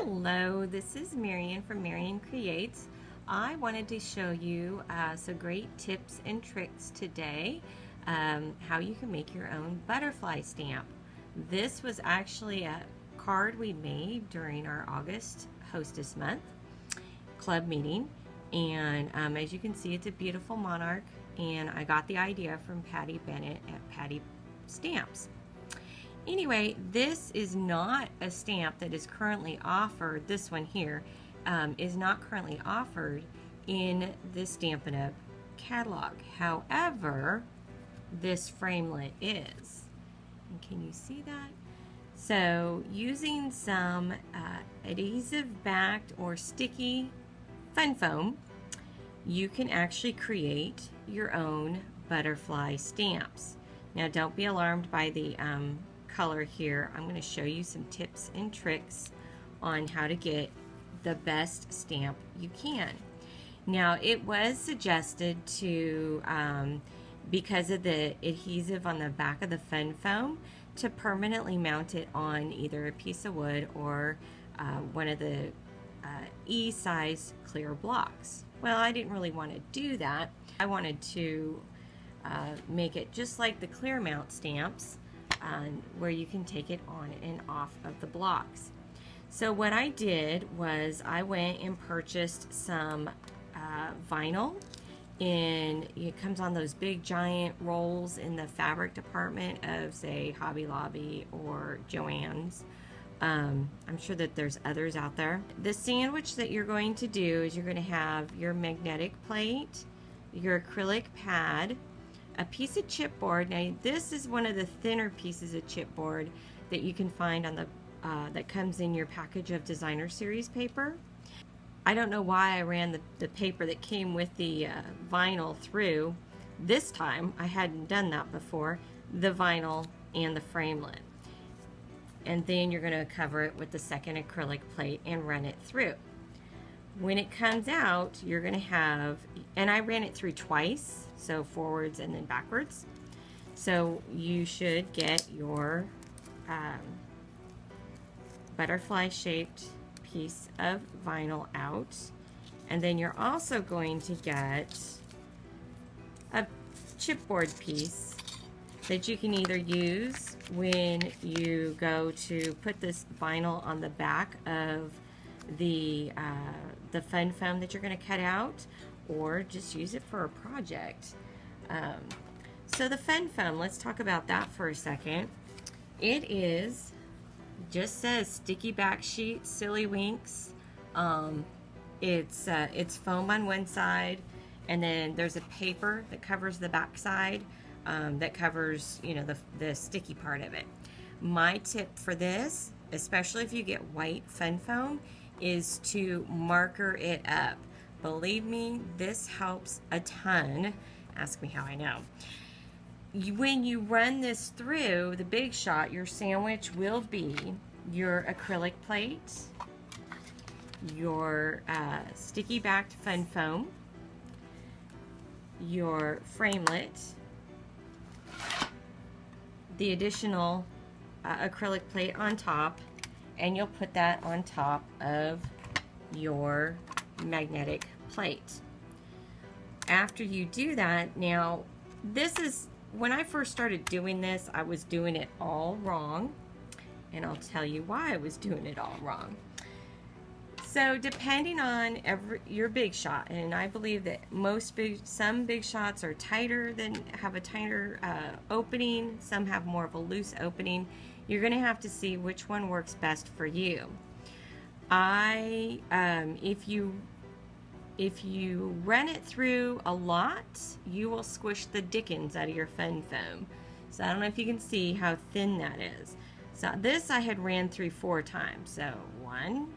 Hello, this is Marian from Marian Creates. I wanted to show you some great tips and tricks today, how you can make your own butterfly stamp. This was actually a card we made during our August Hostess Month club meeting, and as you can see, it's a beautiful monarch, and I got the idea from Patty Bennett at Patty Stamps. Anyway, this is not a stamp that is currently offered. This one here is not currently offered in the Stampin' Up! Catalog. However, this framelit is. And can you see that? So, using some adhesive-backed or sticky fun foam, you can actually create your own butterfly stamps. Now, don't be alarmed by the color here. I'm going to show you some tips and tricks on how to get the best stamp you can. Now, it was suggested to, because of the adhesive on the back of the fun foam, to permanently mount it on either a piece of wood or one of the E-size clear blocks. Well, I didn't really want to do that. I wanted to make it just like the clear mount stamps, where you can take it on and off of the blocks. So what I did was I went and purchased some vinyl, and it comes on those big giant rolls in the fabric department of, say, Hobby Lobby or Joann's. I'm sure that there's others out there. The sandwich that you're going to do is you're going to have your magnetic plate, your acrylic pad, a piece of chipboard. Now, this is one of the thinner pieces of chipboard that you can find on the that comes in your package of designer series paper. I don't know why I ran the paper that came with the vinyl through this time. I hadn't done that before. The vinyl and the framelit, and then you're going to cover it with the second acrylic plate and run it through. When it comes out, you're going to have, and I ran it through twice, so forwards and then backwards. So you should get your butterfly shaped piece of vinyl out, and then you're also going to get a chipboard piece that you can either use when you go to put this vinyl on the back of the fun foam that you're going to cut out, or just use it for a project. So the fun foam, let's talk about that for a second. It is, just says sticky back sheet, silly winks. It's foam on one side, and then there's a paper that covers the back side, that covers, you know, the sticky part of it. My tip for this, especially if you get white fun foam, is to marker it up. Believe me, this helps a ton. Ask me how I know. When you run this through the Big Shot, your sandwich will be your acrylic plate, your sticky backed fun foam, your framelit, the additional acrylic plate on top, and you'll put that on top of your magnetic plate. After you do that, now this is, when I first started doing this, I was doing it all wrong, and I'll tell you why I was doing it all wrong. So depending on your Big Shot, and I believe that some Big Shots are tighter have a tighter opening, some have more of a loose opening. You're going to have to see which one works best for you. If you run it through a lot, you will squish the dickens out of your fun foam. So I don't know if you can see how thin that is. So this I had ran through 4 times. So 1,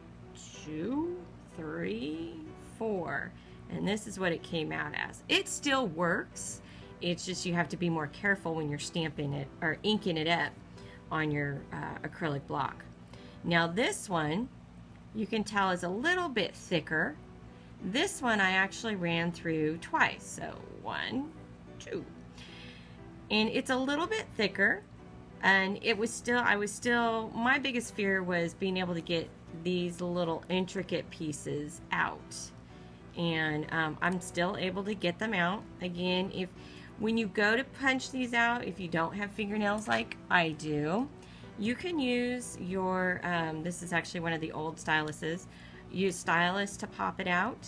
2, 3, 4. And this is what it came out as. It still works. It's just you have to be more careful when you're stamping it or inking it up on your acrylic block. Now this one, you can tell, is a little bit thicker. This one I actually ran through twice. So 1, 2. And it's a little bit thicker, and I was still, my biggest fear was being able to get these little intricate pieces out. And I'm still able to get them out. Again, when you go to punch these out, if you don't have fingernails like I do, you can use your, this is actually one of the old styluses, use stylus to pop it out.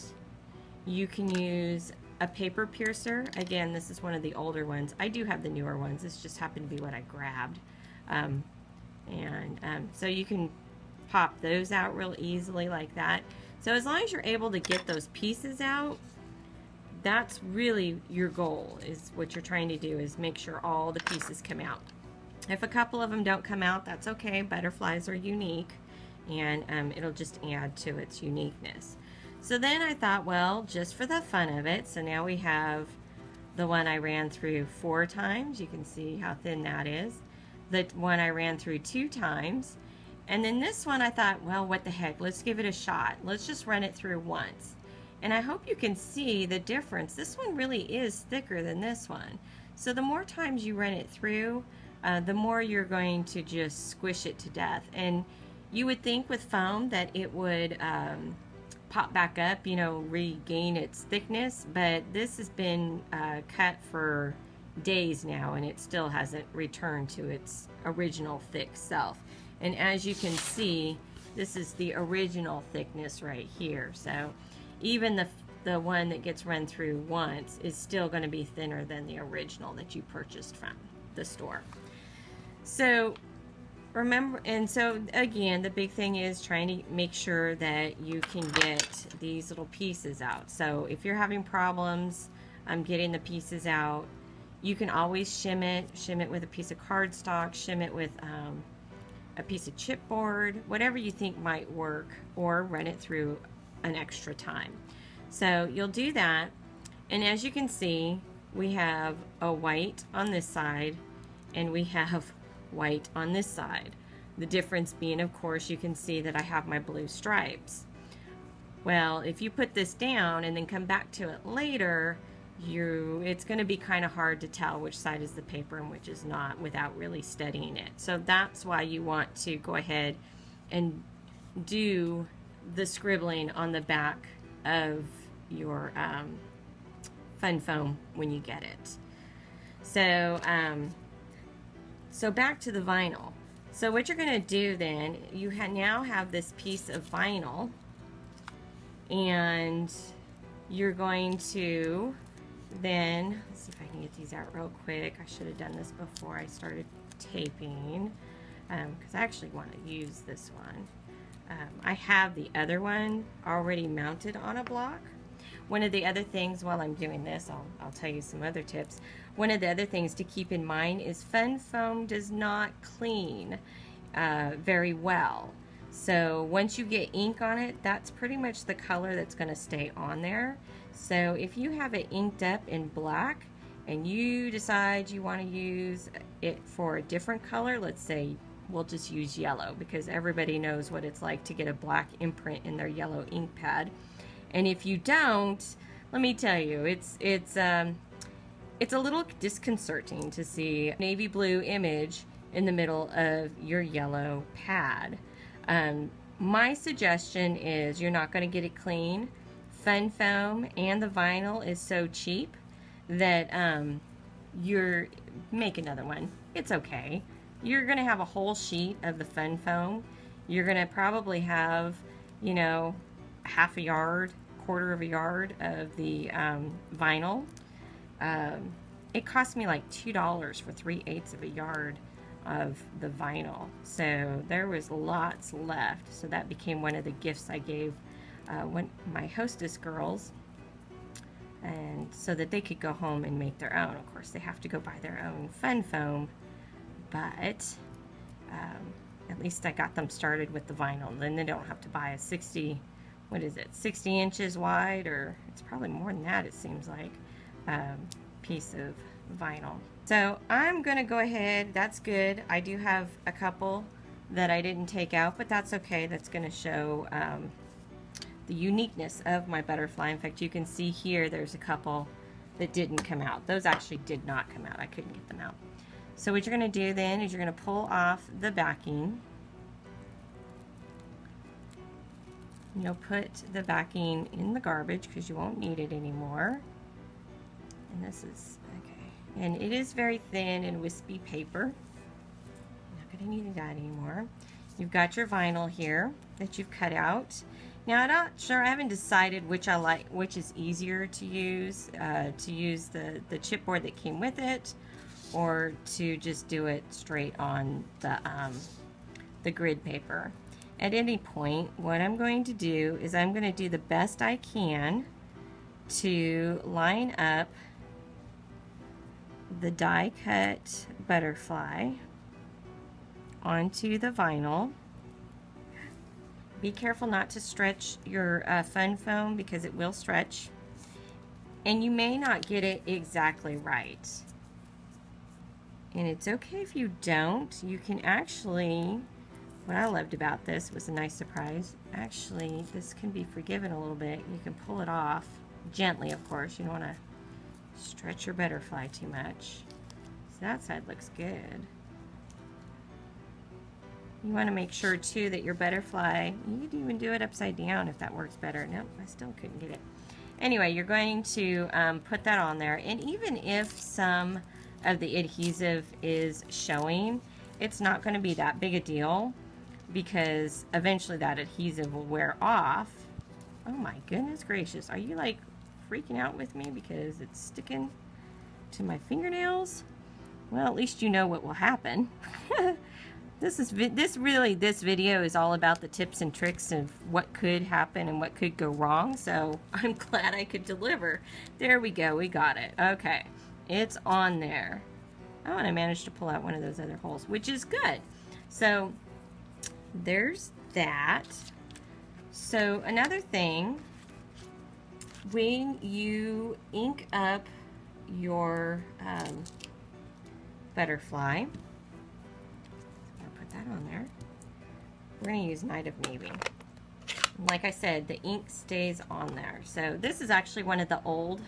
You can use a paper piercer. Again, this is one of the older ones. I do have the newer ones. This just happened to be what I grabbed. So you can pop those out real easily like that. So as long as you're able to get those pieces out, that's really your goal, is what you're trying to do, is make sure all the pieces come out. If a couple of them don't come out, that's okay. Butterflies are unique, and it'll just add to its uniqueness. So then I thought, well, just for the fun of it, so now we have the one I ran through 4 times. You can see how thin that is. The one I ran through 2 times. And then this one I thought, well, what the heck, let's give it a shot. Let's just run it through once. And I hope you can see the difference. This one really is thicker than this one. So the more times you run it through, the more you're going to just squish it to death. And you would think with foam that it would pop back up, you know, regain its thickness, but this has been cut for days now and it still hasn't returned to its original thick self. And as you can see, this is the original thickness right here. So even the one that gets run through once is still going to be thinner than the original that you purchased from the store. So remember, and so again, the big thing is trying to make sure that you can get these little pieces out. So if you're having problems getting the pieces out, you can always shim it with a piece of cardstock, shim it with a piece of chipboard, whatever you think might work, or run it through an extra time. So you'll do that, and as you can see, we have a white on this side and we have white on this side. The difference being, of course, you can see that I have my blue stripes. Well, if you put this down and then come back to it later, it's going to be kind of hard to tell which side is the paper and which is not without really studying it. So that's why you want to go ahead and do the scribbling on the back of your fun foam when you get it. So so back to the vinyl. So what you're going to do then, you now have this piece of vinyl, and you're going to then, let's see if I can get these out real quick. I should have done this before I started taping, because I actually want to use this one. I have the other one already mounted on a block. One of the other things while I'm doing this, I'll tell you some other tips. One of the other things to keep in mind is fun foam does not clean very well. So once you get ink on it, that's pretty much the color that's going to stay on there. So if you have it inked up in black and you decide you want to use it for a different color, let's say we'll just use yellow, because everybody knows what it's like to get a black imprint in their yellow ink pad. And if you don't, let me tell you, it's a little disconcerting to see a navy blue image in the middle of your yellow pad. My suggestion is, you're not going to get it clean. Fun foam and the vinyl is so cheap that make another one. It's okay. You're going to have a whole sheet of the fun foam. You're going to probably have, you know, half a yard, quarter of a yard of the vinyl. It cost me like $2 for 3/8 of a yard of the vinyl. So there was lots left. So that became one of the gifts I gave my hostess girls, and so that they could go home and make their own. Of course, they have to go buy their own fun foam, but at least I got them started with the vinyl. Then they don't have to buy a 60 inches wide, or it's probably more than that, it seems like, piece of vinyl. So I'm gonna go ahead, that's good. I do have a couple that I didn't take out, but that's okay. That's gonna show the uniqueness of my butterfly. In fact, you can see here there's a couple that didn't come out. Those actually did not come out. I couldn't get them out. So what you're going to do then is you're going to pull off the backing, You'll put the backing in the garbage because you won't need it anymore. And this is, okay. And it is very thin and wispy paper. Not going to need that anymore. You've got your vinyl here that you've cut out. Now I'm not sure, I haven't decided which I like, which is easier to use the chipboard that came with it, or to just do it straight on the grid paper. At any point, what I'm going to do is I'm going to do the best I can to line up the die cut butterfly onto the vinyl. Be careful not to stretch your fun foam because it will stretch, and you may not get it exactly right. And it's okay if you don't. You can actually, what I loved about this was a nice surprise. Actually, this can be forgiven a little bit. You can pull it off gently, of course. You don't want to stretch your butterfly too much. So that side looks good. You want to make sure too that your butterfly, you could even do it upside down if that works better. Nope, I still couldn't get it. Anyway, you're going to put that on there, and even if some of the adhesive is showing, it's not going to be that big a deal because eventually that adhesive will wear off. Oh my goodness gracious, are you like freaking out with me because it's sticking to my fingernails? Well, at least you know what will happen. This video is all about the tips and tricks of what could happen and what could go wrong, so I'm glad I could deliver. There we go, we got it. Okay, it's on there. Oh, and I managed to pull out one of those other holes, which is good. So there's that. So another thing, when you ink up your butterfly, on there, we're going to use Night of Navy. Like I said, the ink stays on there. So this is actually one of the old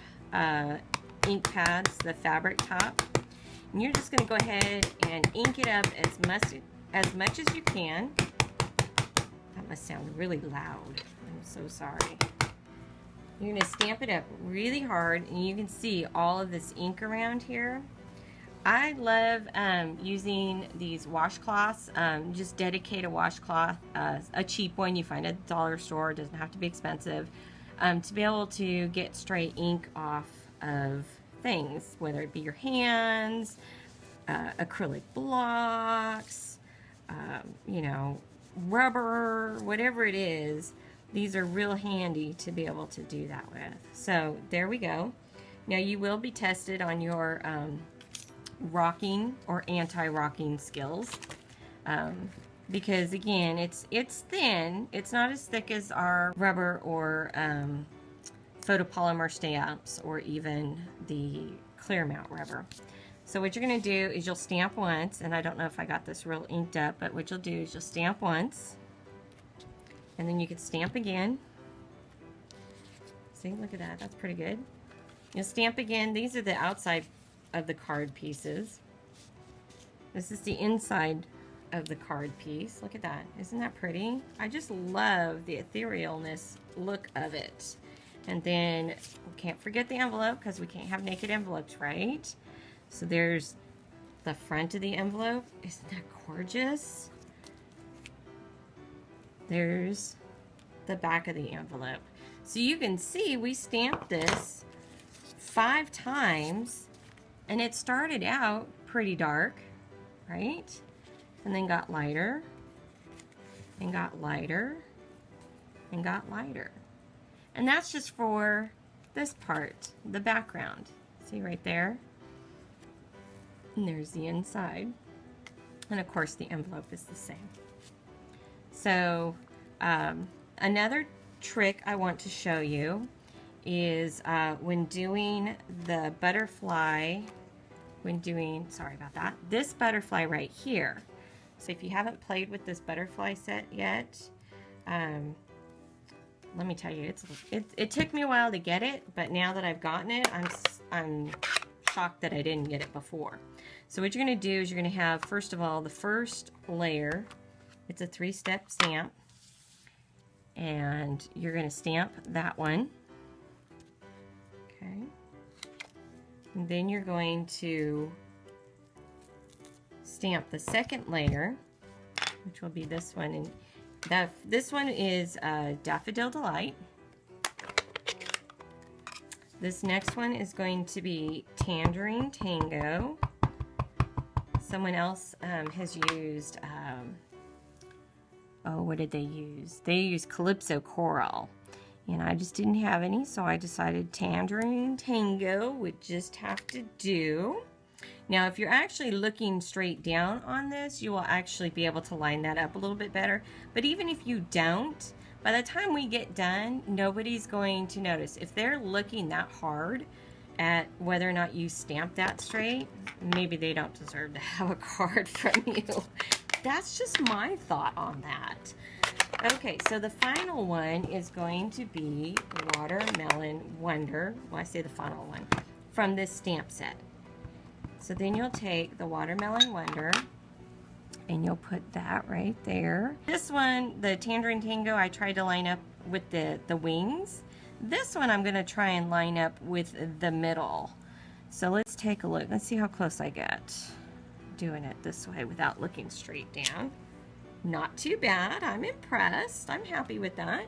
ink pads, the fabric top. And you're just going to go ahead and ink it up as much as you can. That must sound really loud. I'm so sorry. You're going to stamp it up really hard, and you can see all of this ink around here. I love using these washcloths. Just dedicate a washcloth, a cheap one you find at the dollar store, doesn't have to be expensive, to be able to get stray ink off of things, whether it be your hands, acrylic blocks, you know, rubber, whatever it is. These are real handy to be able to do that with. So there we go. Now you will be tested on your rocking or anti-rocking skills, because again, it's thin. It's not as thick as our rubber or photopolymer stamps, or even the clear mount rubber. So what you're going to do is you'll stamp once, and I don't know if I got this real inked up, but what you'll do is you'll stamp once, and then you can stamp again. See, look at that, that's pretty good. You'll stamp again. These are the outside of the card pieces. This is the inside of the card piece. Look at that. Isn't that pretty? I just love the etherealness look of it. And then we can't forget the envelope, because we can't have naked envelopes, right? So there's the front of the envelope. Isn't that gorgeous? There's the back of the envelope. So you can see we stamped this 5 times. And it started out pretty dark, right? And then got lighter, and got lighter, and got lighter. And that's just for this part, the background. See right there? And there's the inside. And of course the envelope is the same. So another trick I want to show you is when doing the butterfly, sorry about that, this butterfly right here. So if you haven't played with this butterfly set yet, let me tell you, it took me a while to get it, but now that I've gotten it, I'm shocked that I didn't get it before. So what you're going to do is you're going to have, first of all, the first layer. It's a 3-step stamp. and you're going to stamp that one. Okay. And then you're going to stamp the second layer, which will be this one. And this one is Daffodil Delight. This next one is going to be Tangerine Tango. Someone else has used, oh, what did they use? They used Calypso Coral. And I just didn't have any, so I decided Tangerine Tango would just have to do. Now, if you're actually looking straight down on this, you will actually be able to line that up a little bit better. But even if you don't, by the time we get done, nobody's going to notice. If they're looking that hard at whether or not you stamp that straight, maybe they don't deserve to have a card from you. That's just my thought on that. Okay, so the final one is going to be Watermelon Wonder. Well, I say the final one, from this stamp set. So then you'll take the Watermelon Wonder and you'll put that right there. This one, the Tangerine Tango, I tried to line up with the wings. This one I'm going to try and line up with the middle. So let's take a look. Let's see how close I get doing it this way without looking straight down. Not too bad. I'm impressed. I'm happy with that.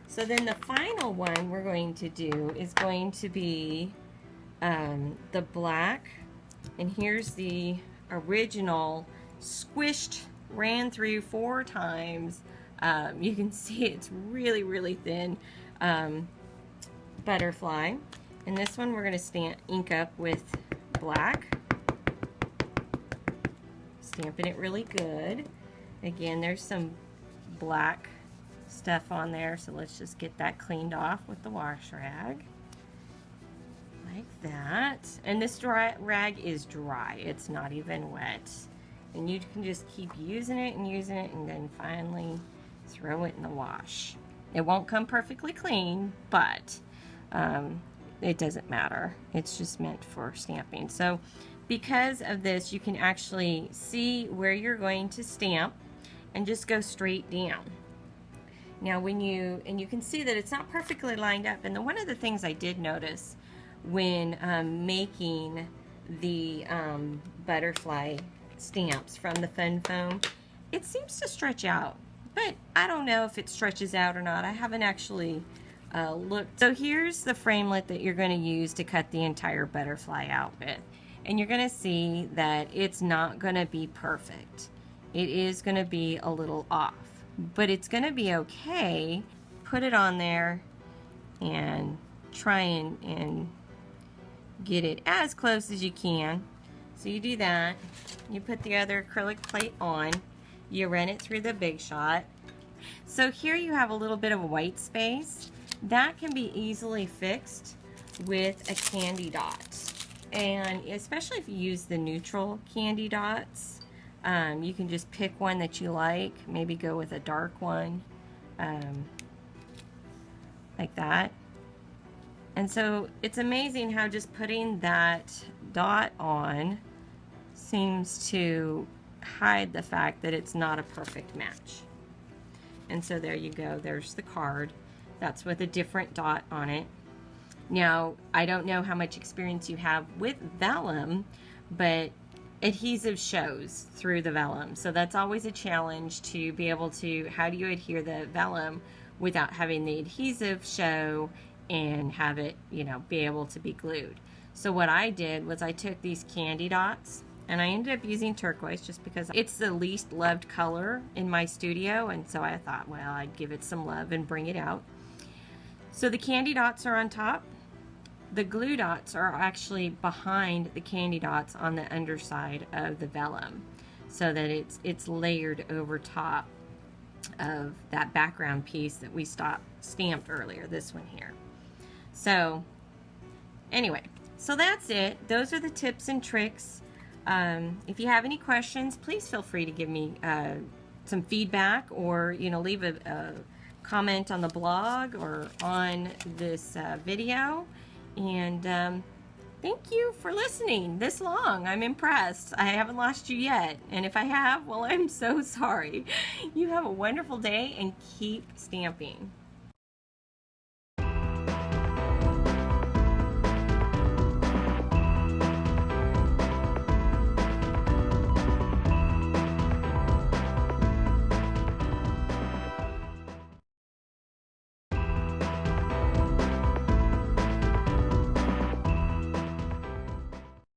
So then the final one we're going to do is going to be the black. And here's the original squished, ran through 4 times. You can see it's really, really thin butterfly. And this one we're going to ink up with black. Stamping it really good. Again, there's some black stuff on there, so let's just get that cleaned off with the wash rag. Like that. And this rag is dry. It's not even wet. And you can just keep using it, and then finally throw it in the wash. It won't come perfectly clean, but it doesn't matter. It's just meant for stamping. So because of this, you can actually see where you're going to stamp and just go straight down. Now you can see that it's not perfectly lined up. And one of the things I did notice when making the butterfly stamps from the fun foam, it seems to stretch out. But I don't know if it stretches out or not. I haven't actually looked. So here's the framelit that you're going to use to cut the entire butterfly out with. And you're going to see that it's not going to be perfect. It is going to be a little off, but it's going to be okay. Put it on there and try and get it as close as you can. So you do that. You put the other acrylic plate on. You run it through the Big Shot. So here you have a little bit of white space. That can be easily fixed with a candy dot. And especially if you use the neutral candy dots, you can just pick one that you like, maybe go with a dark one, like that. And so it's amazing how just putting that dot on seems to hide the fact that it's not a perfect match. And so there you go, there's the card. That's with a different dot on it. Now, I don't know how much experience you have with vellum, but adhesive shows through the vellum. So that's always a challenge to be able to, how do you adhere the vellum without having the adhesive show and have it, you know, be able to be glued. So what I did was I took these candy dots and I ended up using turquoise just because it's the least loved color in my studio, and so I thought, well, I'd give it some love and bring it out. So the candy dots are on top. The glue dots are actually behind the candy dots on the underside of the vellum, so that it's layered over top of that background piece that we stamped earlier, this one here. So anyway, so that's it. Those are the tips and tricks. If you have any questions, please feel free to give me some feedback, or leave a comment on the blog or on this video. And Thank you for listening this long. I'm impressed. I haven't lost you yet. And if I have, well, I'm so sorry. You have a wonderful day and keep stamping.